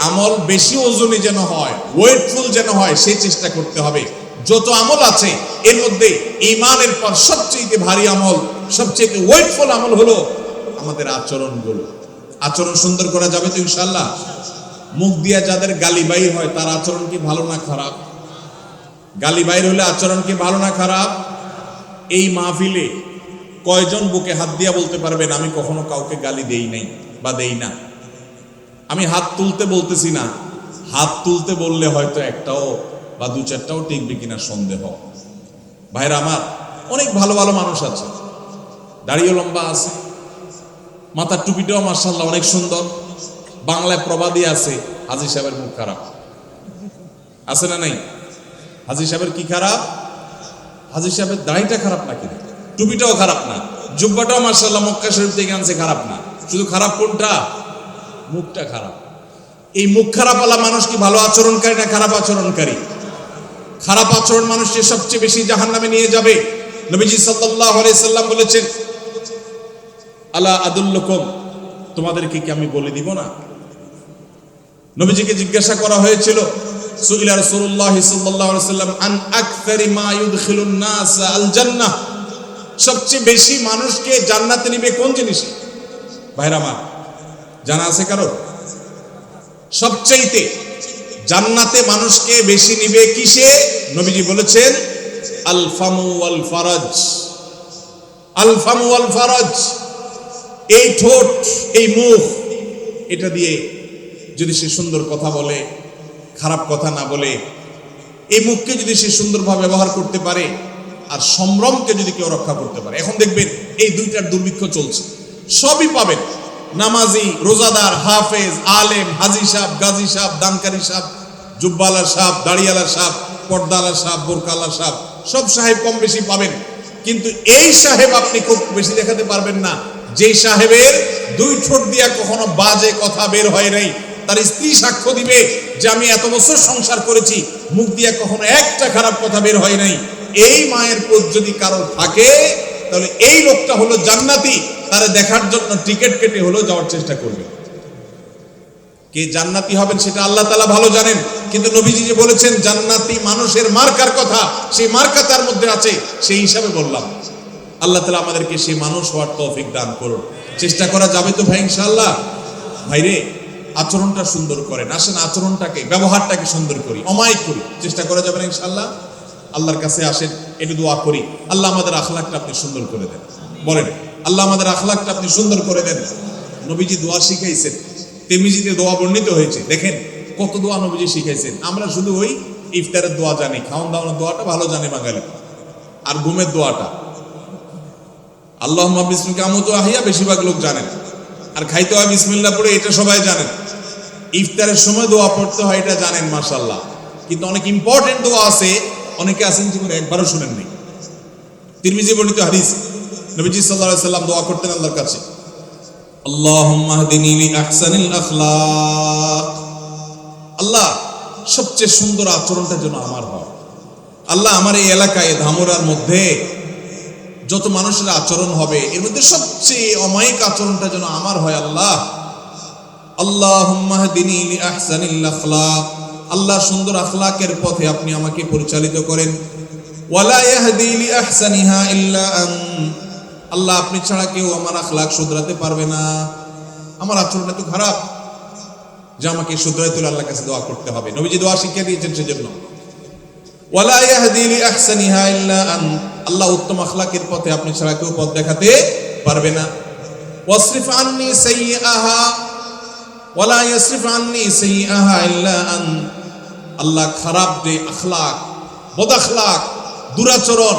আমল বেশি ওজনে যেন হয়, ওয়েটফুল যেন হয়, সেই চেষ্টা করতে হবে। যত আমল আছে এর মধ্যে ঈমানের পর সবচেয়ে ভারী আমল, সবচেয়ে ওয়েটফুল আমল হলো আমাদের আচরণগুলো। আচরণ সুন্দর করা যাবে তো ইনশাআল্লাহ? মুখ দিয়া যাদের গালি বাইর হয় তার আচরণ কি ভালো না খারাপ? গালি বাইর হলে আচরণ কি ভালো না খারাপ? এই মাহফিলে কয়জন বুকে হাত দিয়া বলতে পারবেন আমি কখনো কাউকে গালি দেই নাই বা দেই না? আমি হাত তুলতে বলতেছি না, হাত তুলতে বললে হয়তো একটাও বা দু চারটাও টিকবে কিনা সন্দেহ। ভাইরা আমার, অনেক ভালো ভালো মানুষ আছে, দাড়িও লম্বা আছে, মাথার টুপিটাও মাশাআল্লাহ অনেক সুন্দর। বাংলায় প্রবাদী আছে, হাজী সাহেবের মুখ খারাপ। আছে না নাই? হাজী সাহেবের কি খারাপ? হাজী সাহেবের দাড়িটা খারাপ নাকি? টুপিটাও খারাপ না, জুব্বাটাও মাশাআল্লাহ মক্কা শরীফ থেকে আনছে, খারাপ না। শুধু খারাপ কোনটা? মুখটা খারাপ। এই মুখ খারাপ ওয়ালা মানুষ কি ভালো আচরণকারী না খারাপ আচরণকারী? খারাপ আচরণ মানুষকে সবচেয়ে বেশি জাহান্নামে নিয়ে যাবে। নবীজি সাল্লাল্লাহু আলাইহি সাল্লাম বলেছেন, আলা আদুল্লুকুম, তোমাদেরকে কি আমি বলে দিব না? নবীজিকে জিজ্ঞাসা করা হয়েছিল, সুইলা রাসূলুল্লাহ সাল্লাল্লাহু আলাইহি সাল্লাম আন আকসারি মা ইউদখিলুন নাস আল জান্নাহ, সবচেয়ে বেশি মানুষকে জান্নাতে নিবে কোন জিনিস? ভাইরা আমার, জানা আছে কারো? সবচেয়ে জান্নাতে মানুষকে বেশি নিবে কিসে? নবীজি বলেছেন আল ফামু ওয়াল ফারাজ। আল ফামু ওয়াল ফারাজ, এই ঠোঁট, এই মুখ, এটা দিয়ে যদি সে সুন্দর কথা বলে, খারাপ কথা না বলে, এই মুখকে যদি সে সুন্দরভাবে ব্যবহার করতে পারে, আর সম্ভ্রমকে যদি কেউ রক্ষা করতে পারে। এখন দেখবেন এই দুইটার দুর্ভিক্ষ চলছে, সবই পাবেন। নামাজি, রোজাদার, হাফেজ, আলেম, হাজি সাহেব, গাজী সাহেব, দানকারী সাহেব, জুব্বালা সাহেব, দাড়িয়ালা সাহেব, পর্দালা সাহেব, বোরকালা সাহেব, সব সাহেব কম বেশি পাবেন। কিন্তু এই সাহেব আপনি খুব বেশি দেখাতে পারবেন না, যে সাহেবের দুই ঠোঁট দিয়া কখনো বাজে কথা বের হয় নাই। তার স্ত্রী সাক্ষ্য দিবে যে আমি এত বছর সংসার করেছি, মুখ দিয়া কখনো একটা খারাপ কথা বের হয় নাই। এই মায়ের কোল যদি কারো থাকে, তাহলে এই লোকটা হলো জান্নাতি। তারা দেখার জন্য টিকিট কেটে হলেও যাওয়ার চেষ্টা করবে। কে জান্নাতি হবেন সেটা আল্লাহ তাআলা ভালো জানেন, কিন্তু নবীজি যে বলেছেন জান্নাতি মানুষের মার্কার কথা, সেই মার্কা তার মধ্যে আছে, সেই হিসাবে বললাম। আল্লাহ তাআলা আমাদেরকে সেই মানুষ হওয়ার তৌফিক দান করুন। চেষ্টা করা যাবে তো ভাই ইনশাআল্লাহ? ভাইরে, আচরণটা সুন্দর করেন, আসেন আচরণটাকে, ব্যবহারটাকে সুন্দর করি, অমায়িক করি। চেষ্টা করা যাবে না ইনশাআল্লাহ? আল্লাহর কাছে আসেন, একটু দোয়া করি, আল্লাহ আমাদের আখলাকটা আপনি সুন্দর করে দেন। বলেন, আল্লাহ আমাদের আখলাকটা আপনি সুন্দর করে দেন। নবীজি দোয়া শিখাইছেন, তিরমিজিতে দোয়া বর্ণিত হয়েছে। দেখেন কত দোয়া নবীজি শিখাইছেন। আমরা শুধু ওই ইফতারের দোয়া জানি, খাওয়ান দাওয়ানোর দোয়াটা ভালো জানি বাঙালি, আর ঘুমের দোয়াটা আল্লাহুম্মা বিসমিকা আমুতু আহিয়া বেশিরভাগ লোক জানেন, আর খাইতে হয় বিসমিল্লাহ পড়ে, এটা সবাই জানেন। ইফতারের সময় দোয়া পড়তে হয়, এটা জানেন মাশাআল্লাহ। কিন্তু অনেক ইম্পর্টেন্ট দোয়া আছে, অনেকে আছেন জীবনে একবারও শুনেন নাই। তিরমিজি বর্ণিত হাদিস, নবীজি সাল্লাল্লাহু আলাইহি সাল্লাম দোয়া করতেন আল্লাহর কাছে, আল্লাহুম্মা হদিনি লি আহসানিল আখলাক, আল্লাহ সবচেয়ে সুন্দর আচরণটা যেন আমার হয়। আল্লাহ আমার এই এলাকায় ধামরার মধ্যে যত মানুষের আচরণ হবে, এর মধ্যে সবচেয়ে অমায়িক আচরণটা যেন আমার হয়। আল্লাহ আল্লাহুম্মা হদিনি লি আহসানিল আখলাক, আল্লাহ সুন্দর আখলাকের পথে আপনি আমাকে পরিচালিত করেন। ওয়ালা ইয়াহদি লি আহসানিহা ইল্লা আন্ত, আল্লাহ আপনি ছাড়া কেউ আমার আখলাক শুধরাতে পারবে না। আমার আচরণ এত খারাপ যে আমাকে শুধরাইতে হলে আল্লাহর কাছে দোয়া করতে হবে। নবীজি দোয়া শিখিয়ে দিয়েছেন সেজন্য। ওয়ালা ইয়াহদি লি আহসানিহা ইল্লা আন্ত, আল্লাহ উত্তম আখলাকের পথে আপনি ছাড়া কেউ পথ দেখাতে পারবে না। ওয়াসরিফ আন্নি সাইয়্যাহা ওয়ালা ইয়াসরিফ আন্নি সাইয়্যাহা ইল্লা আন্ত, আল্লাহ খারাপ যে আখলাক, বদ আখলাক, দুরাচরণ,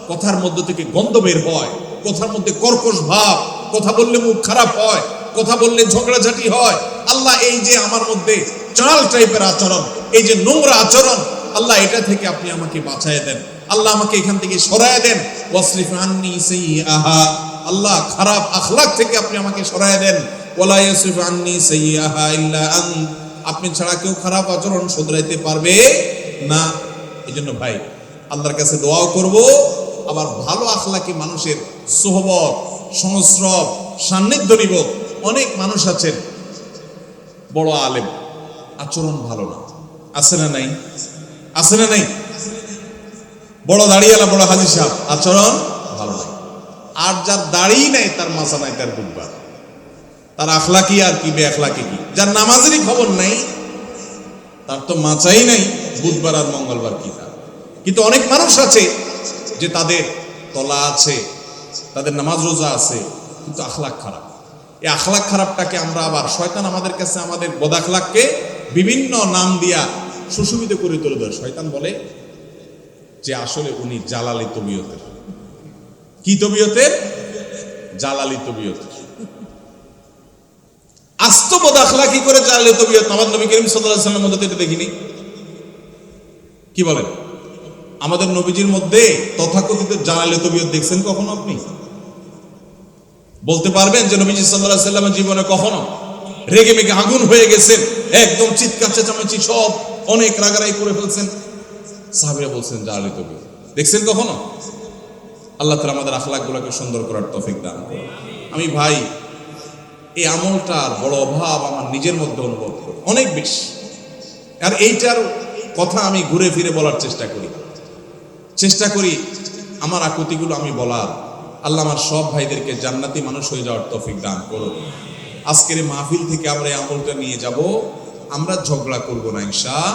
কথার মধ্য থেকে গন্ধ বের হয়, কথার মধ্যে কর্কশ ভাব, কথা বললে মুখ খারাপ হয়, কথা বললে ঝগড়াঝাটি হয়, আল্লাহ এই যে আমার মধ্যে চাল টাইপের আচরণ, এই যে নোংরা আচরণ, আল্লাহ এটা থেকে আপনি আমাকে বাঁচায় দেন, আল্লাহ আমাকে এখান থেকে সরায় দেন। ওয়াসরিফ আন্নি সাইয়্যাহা, আল্লাহ খারাপ আখলাক থেকে আপনি আমাকে সরায় দেন। ওয়ালা ইয়াসরিফ আন্নি সাইয়্যাহা ইল্লা আন্ত, আপনি ছাড়া কেউ খারাপ আচরণ শুধরাইতে পারবে না। এজন্য ভাই আল্লাহর কাছে দোয়াও করব, আবার ভালো আখলাকি মানুষের সোহবত, সংস্রব সান্নিধ্য নিব। অনেক মানুষ আছেন বড় আলেম, আচরণ ভালো না, আছে না নাই? আছে না নাই? বড় দাড়িওয়ালা, বড় হাজি সাহেব, আচরণ ভালো নাই। আর যার দাড়ি নাই তার মাথা নাই, তার বুধবার, তার আখলাকি আর কি বেআখলাকি কি। যার নামাজেরই খবর নাই তার তো মাচাই নাই, বুধবার আর মঙ্গলবার কি তার। কিন্তু অনেক মানুষ আছে যে তাদের তলা আছে, তাদের নামাজ রোজা আছে, কিন্তু আখলাক খারাপ। এই আখলাক খারাপটাকে আমরা আবার শয়তান আমাদের কাছে আমাদের বদাখলাককে বিভিন্ন নাম দিয়া সুশোভিত করে তুলে দেয়। শয়তান বলে যে আসলে উনি জালালি তবিয়তের। কি তবিয়তের? জালালি তবিয়তের। আস্ত বদাখলাকি করে জালালি তবিয়ত আমার নবী করিম সাল্লাল্লাহু আলাইহি ওয়াসাল্লামের মধ্যে এটা দেখিনি। কি বলেন? আমাদের নবীজির মধ্যে তথাকথিত জালালি তবিয়ত দেখছেন কখনো আপনি? বলতে পারবেন যে নবীজি সাল্লাল্লাহু আলাইহি ওয়াসাল্লামের জীবনে কখনো রেগে মেগে আগুন হয়ে গেছেন, একদম চিৎকার চেঁচামেচি সব অনেক রাগারাগি করে ফেলছেন? সাহাবীরা বলছেন জালালি তবিয়ত দেখছেন কখনো? আল্লাহ তাআলা আমাদের আখলাকগুলোকে সুন্দর করার তৌফিক দান করুন। আমি ভাই এই আমলটার বড় অভাব আমার নিজের মধ্যে অনুভব করি অনেক বেশি। আর এইটার কথা আমি ঘুরে ফিরে বলার চেষ্টা করি আমার আকুতিগুলো আমি বলার। আল্লাহ আমার সব ভাইদেরকে জান্নাতি মানুষ হয়ে যাওয়ার তৌফিক দান করুন। আজকের এই মাহফিল থেকে আমরা এই আমলটা নিয়ে যাব, আমরা ঝগড়া করব না ইনশাআল্লাহ।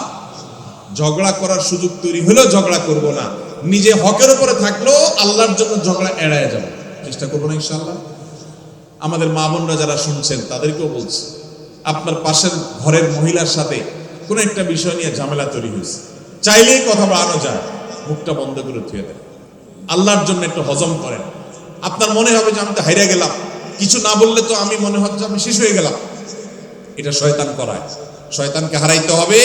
ঝগড়া করার সুযোগ তৈরি হলেও ঝগড়া করব না, নিজে হকের উপরে থাকলেও আল্লাহর জন্য ঝগড়া এড়ায় যাব, চেষ্টা করবো না ইনশাআল্লাহ। আমাদের মা বোনরা যারা শুনছেন তাদেরকেও বলছি, আপনার পাশের ঘরের মহিলার সাথে কোনো একটা বিষয় নিয়ে ঝামেলা তৈরি হয়েছে, চাইলেই কথা বাড়ানো যায়, মুখটা বন্ধ করে থুয়ে দেন, আল্লাহর জন্য একটু হজম করেন। আপনার মনে হবে যে আমি তো হারিয়ে গেলাম, কিছু না বললে তো আমি মনে হচ্ছে আমি শেষ হয়ে গেলাম। এটা শয়তান করায়। শয়তানকে হারাইতে হবে,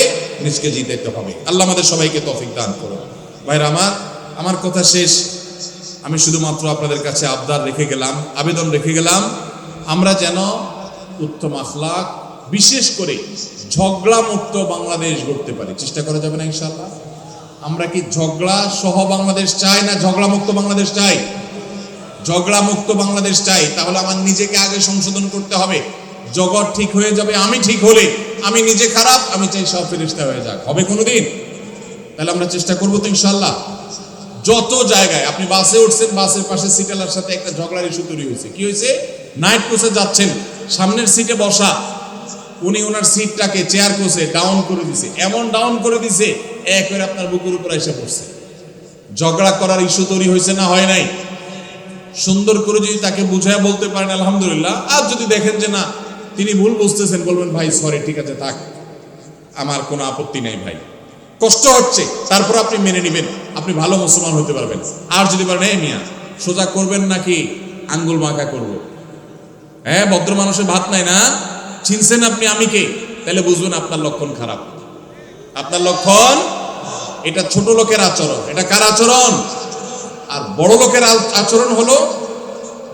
নিজকে জিতাইতে হবে। আল্লাহ আমাদের সবাইকে তৌফিক দান করুন। ভাইরা আমার কথা শেষ। আমি শুধুমাত্র আপনাদের কাছে আবদার রেখে গেলাম, আবেদন রেখে গেলাম, আমরা যেন উত্তম আখলাক, বিশেষ করে ঝগড়া মুক্ত বাংলাদেশ গড়তে পারি। চেষ্টা করা যাবে না ইনশাআল্লাহ? আমরা কি ঝগড়া সহ বাংলাদেশ চাই না ঝগড়া মুক্ত বাংলাদেশ চাই? ঝগড়া মুক্ত বাংলাদেশ চাই। তাহলে আমার নিজেকে আগে সংশোধন করতে হবে। জগৎ ঠিক হয়ে যাবে আমি ঠিক হলে। আমি নিজে খারাপ, আমি চাই সব ফেরেশতা হয়ে যাক। হবে কোনোদিন? তাহলে আমরা চেষ্টা করবো তো ইনশাআল্লাহ। যত জায়গায় আপনি বাসে উঠছেন, বাসের পাশে সিটালার সাথে একটা ঝগড়ার ইস্যু তৈরি হয়েছে। কি হয়েছে? নাইট কোচে যাচ্ছেন, সামনের সিটে বসা, উনি ওনার সিটটাকে চেয়ার কোচে ডাউন করে দিছে, এমন ডাউন করে দিছে একবারে আপনার বুকের উপর এসে পড়ছে। ঝগড়া করার ইস্যু তৈরি হয়েছে না হয় নাই? সুন্দর করে যদি তাকে বুঝায় বলতে পারেন আলহামদুলিল্লাহ। আর যদি দেখেন যে না তিনি ভুল বুঝতেছেন, বলবেন ভাই সরি, ঠিক আছে থাক, আমার কোনো আপত্তি নাই ভাই, কষ্ট হচ্ছে, তারপর আপনি মেনে নেবেন, আপনি ভালো মুসলমান হতে পারবেন। আর যদি বলেন এই মিয়া সোজা করবেন নাকি আঙ্গুল মাখা করব, হ্যাঁ ভদ্র মানুষের ভাত নাই না, চিনছেন আপনি আমি কে, তাহলে বুঝবেন আপনার লক্ষণ খারাপ। আপনার লক্ষণ, এটা ছোট লোকের আচরণ। এটা কার আচরণ? আর বড় লোকের আচরণ হলো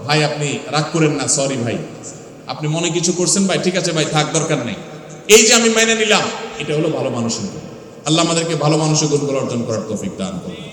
ভাই আপনি রাগ করেন না, সরি ভাই, আপনি মনে কিছু করছেন ভাই, ঠিক আছে ভাই থাক, দরকার নেই, এই যে আমি মেনে নিলাম, এটা হলো ভালো মানুষের গুণ। আল্লাহ আমাদেরকে ভালো মানুষের গুণগুলো অর্জন করার তৌফিক দান করুন।